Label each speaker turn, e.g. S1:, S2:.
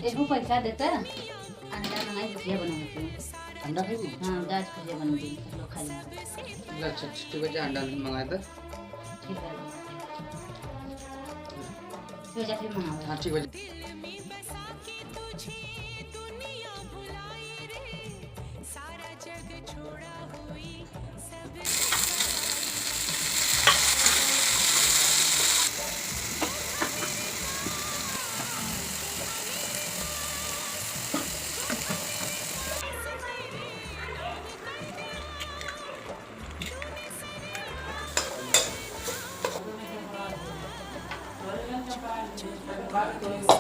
S1: एगो पैसा देता अंडा मंगाई भुजिया बनाती
S2: अंडा खाएगी?
S1: हाँ गाछ भुजिया बनती लोग खा लेंगे।
S2: अच्छा ठीक है, अंडा मंगाया था।
S1: ठीक है फिर मंगाओ।
S2: हाँ ठीक है।
S3: Gracias.